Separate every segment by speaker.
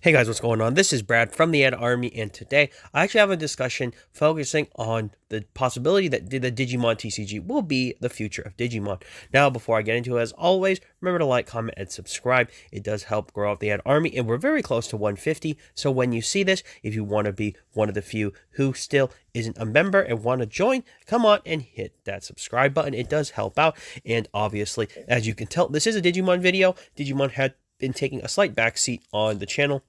Speaker 1: Hey guys, what's going on? This is Brad from the ADDARMY, and today I actually have a discussion focusing on the possibility that the Digimon TCG will be the future of Digimon. Now, before I get into it, as always, remember to like, comment, and subscribe. It does help grow out the ADDARMY, and we're very close to 150, so when you see this, if you want to be one of the few who still isn't a member and want to join, come on and hit that subscribe button. It does help out, and obviously, as you can tell, this is a Digimon video. Digimon had been taking a slight backseat on the channel,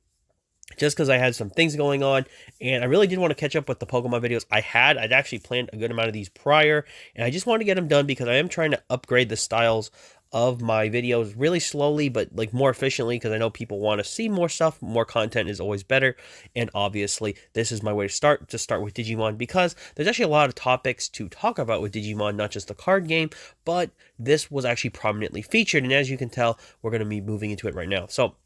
Speaker 1: just because I had some things going on, and I really did want to catch up with the Pokemon videos I'd actually planned a good amount of these prior, and I just wanted to get them done because I am trying to upgrade the styles of my videos really slowly, but like more efficiently, because I know people want to see more stuff. More content is always better, and obviously this is my way to start with Digimon, because there's actually a lot of topics to talk about with Digimon, not just the card game, but this was actually prominently featured, and as you can tell, we're going to be moving into it right now. So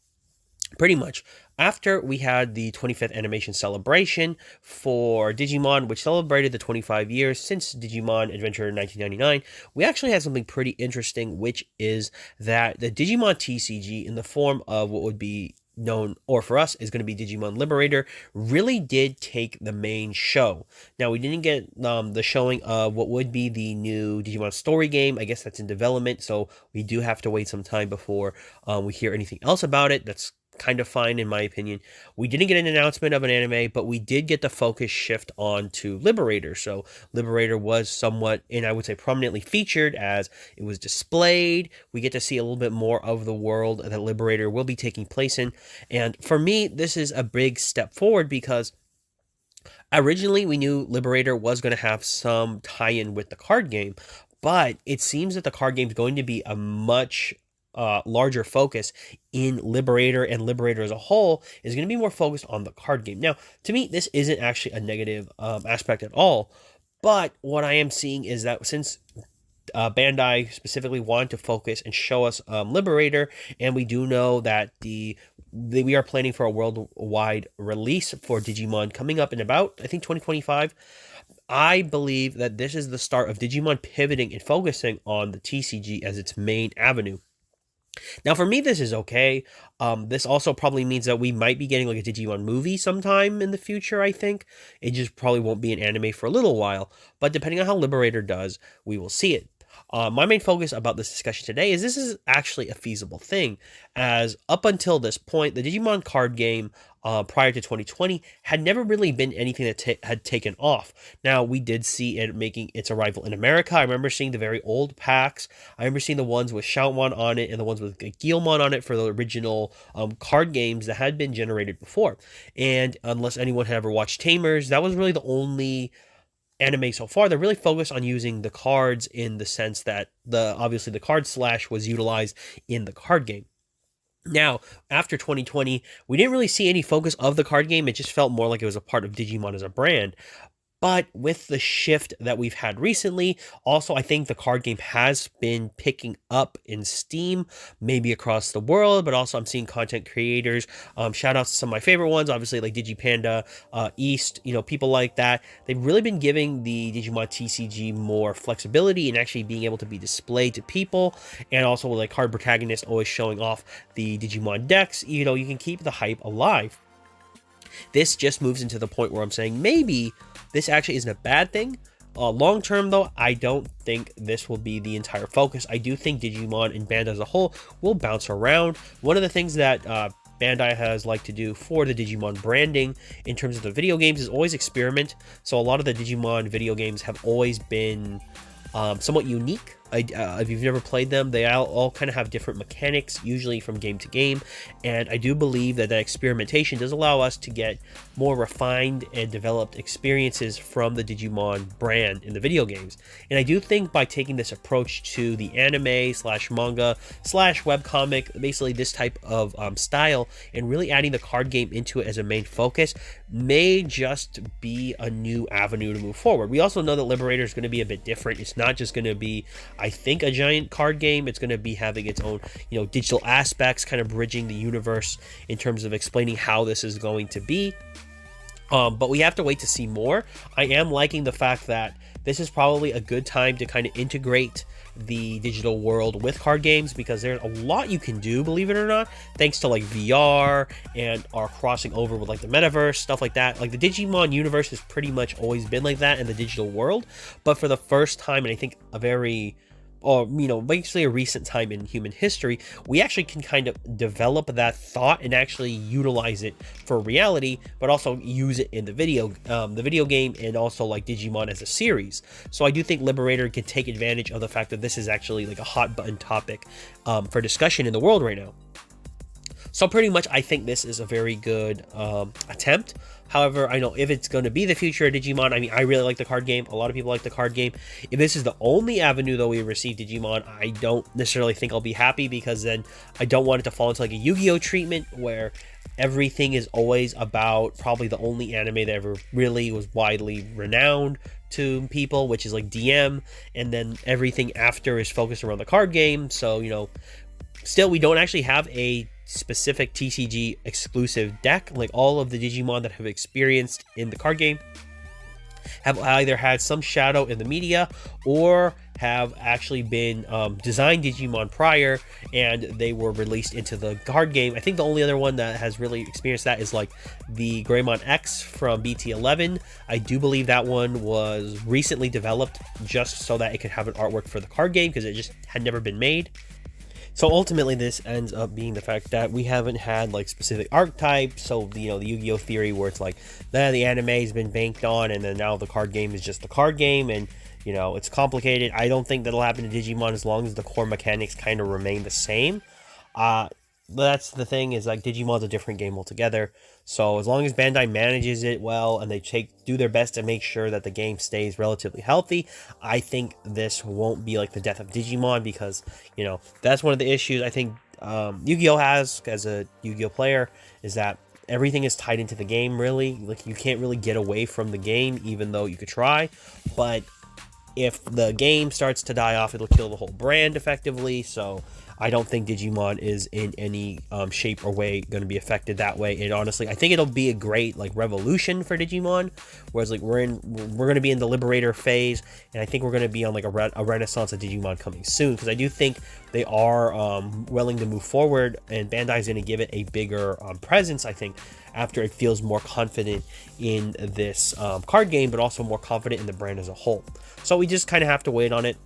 Speaker 1: pretty much, after we had the 25th animation celebration for Digimon, which celebrated the 25 years since Digimon Adventure in 1999, we actually had something pretty interesting, which is that the Digimon TCG, in the form of what would be known, or for us, is going to be Digimon Liberator, really did take the main show. Now, we didn't get the showing of what would be the new Digimon story game. I guess that's in development, so we do have to wait some time before we hear anything else about it. That's kind of fine, in my opinion. We didn't get an announcement of an anime, but we did get the focus shift on to Liberator. So Liberator was somewhat, and I would say prominently featured, as it was displayed. We get to see a little bit more of the world that Liberator will be taking place in. And for me, this is a big step forward, because originally we knew Liberator was going to have some tie-in with the card game, but it seems that the card game is going to be a much larger focus in Liberator, and Liberator as a whole is going to be more focused on the card game. Now, to me, this isn't actually a negative aspect at all, but what I am seeing is that since Bandai specifically wanted to focus and show us Liberator, and we do know that we are planning for a worldwide release for Digimon coming up in about, I think, 2025. I believe that this is the start of Digimon pivoting and focusing on the TCG as its main avenue. Now, for me, this is okay. This also probably means that we might be getting like a Digimon movie sometime in the future, I think. It just probably won't be an anime for a little while, but depending on how Liberator does, we will see it. My main focus about this discussion today is this is actually a feasible thing, as up until this point, the Digimon card game prior to 2020 had never really been anything that had taken off. Now, we did see it making its arrival in America. I remember seeing the very old packs. I remember seeing the ones with Shoutmon on it and the ones with Guilmon on it for the original card games that had been generated before. And unless anyone had ever watched Tamers, that was really the only anime so far that really focused on using the cards, in the sense that obviously the card slash was utilized in the card game. Now, after 2020, we didn't really see any focus of the card game. It just felt more like it was a part of Digimon as a brand. But with the shift that we've had recently, also, I think the card game has been picking up in Steam, maybe across the world, but also I'm seeing content creators, shout outs to some of my favorite ones, obviously like DigiPanda, East, people like that. They've really been giving the Digimon TCG more flexibility and actually being able to be displayed to people, and also like card protagonists always showing off the Digimon decks. You can keep the hype alive. This just moves into the point where I'm saying maybe this actually isn't a bad thing. Long term, though, I don't think this will be the entire focus. I do think Digimon and Bandai as a whole will bounce around. One of the things that Bandai has liked to do for the Digimon branding in terms of the video games is always experiment. So a lot of the Digimon video games have always been somewhat unique. If you've never played them, they all kind of have different mechanics, usually from game to game, and I do believe that experimentation does allow us to get more refined and developed experiences from the Digimon brand in the video games. And I do think by taking this approach to the anime slash manga slash webcomic, basically this type of style, and really adding the card game into it as a main focus, may just be a new avenue to move forward. We also know that Liberator is going to be a bit different. It's not just going to be, I think, a giant card game. It's going to be having its own, digital aspects, kind of bridging the universe in terms of explaining how this is going to be. But we have to wait to see more. I am liking the fact that this is probably a good time to kind of integrate the digital world with card games, because there's a lot you can do, believe it or not, thanks to like VR and our crossing over with like the metaverse, stuff like that. Like the Digimon universe has pretty much always been like that in the digital world, but for the first time, and I think a very, or basically a recent time in human history, we actually can kind of develop that thought and actually utilize it for reality, but also use it in the video game, and also like Digimon as a series. So I do think Liberator can take advantage of the fact that this is actually like a hot button topic for discussion in the world right now. So pretty much, I think this is a very good attempt. However, I know if it's going to be the future of Digimon, I mean, I really like the card game. A lot of people like the card game. If this is the only avenue, though, we receive Digimon, I don't necessarily think I'll be happy, because then I don't want it to fall into like a Yu-Gi-Oh treatment where everything is always about probably the only anime that ever really was widely renowned to people, which is like DM, and then everything after is focused around the card game. So, still, we don't actually have a specific TCG exclusive deck. Like all of the Digimon that have experienced in the card game have either had some shadow in the media or have actually been designed Digimon prior, and they were released into the card game. I think the only other one that has really experienced that is like the Greymon X from BT11. I do believe that one was recently developed just so that it could have an artwork for the card game, because it just had never been made. So ultimately, this ends up being the fact that we haven't had like specific archetypes. So the Yu-Gi-Oh theory, where it's like the anime has been banked on, and then now the card game is just the card game, and it's complicated. I don't think that'll happen to Digimon as long as the core mechanics kind of remain the same. That's the thing, is like Digimon's a different game altogether. So as long as Bandai manages it well and they do their best to make sure that the game stays relatively healthy, I think this won't be like the death of Digimon, because that's one of the issues I think Yu-Gi-Oh has as a Yu-Gi-Oh player, is that everything is tied into the game. Really, like you can't really get away from the game, even though you could try. But if the game starts to die off, it'll kill the whole brand effectively. So I don't think Digimon is in any shape or way going to be affected that way. And honestly, I think it'll be a great like revolution for Digimon. Whereas like we're going to be in the Liberator phase, and I think we're going to be on like a renaissance of Digimon coming soon, because I do think they are willing to move forward, and Bandai is going to give it a bigger presence, I think, after it feels more confident in this card game, but also more confident in the brand as a whole. So we just kind of have to wait on it.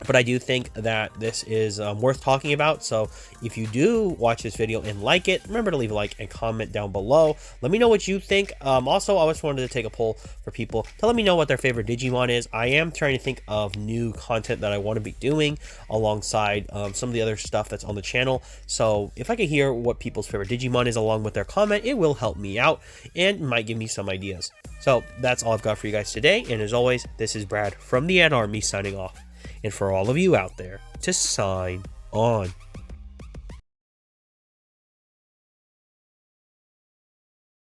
Speaker 1: But I do think that this is worth talking about. So if you do watch this video and like it, remember to leave a like and comment down below. Let me know what you think. Also, I just wanted to take a poll for people to let me know what their favorite Digimon is. I am trying to think of new content that I want to be doing alongside some of the other stuff that's on the channel. So if I can hear what people's favorite Digimon is along with their comment, it will help me out and might give me some ideas. So that's all I've got for you guys today. And as always, this is Brad from the ADDARMY signing off. And for all of you out there, to sign on.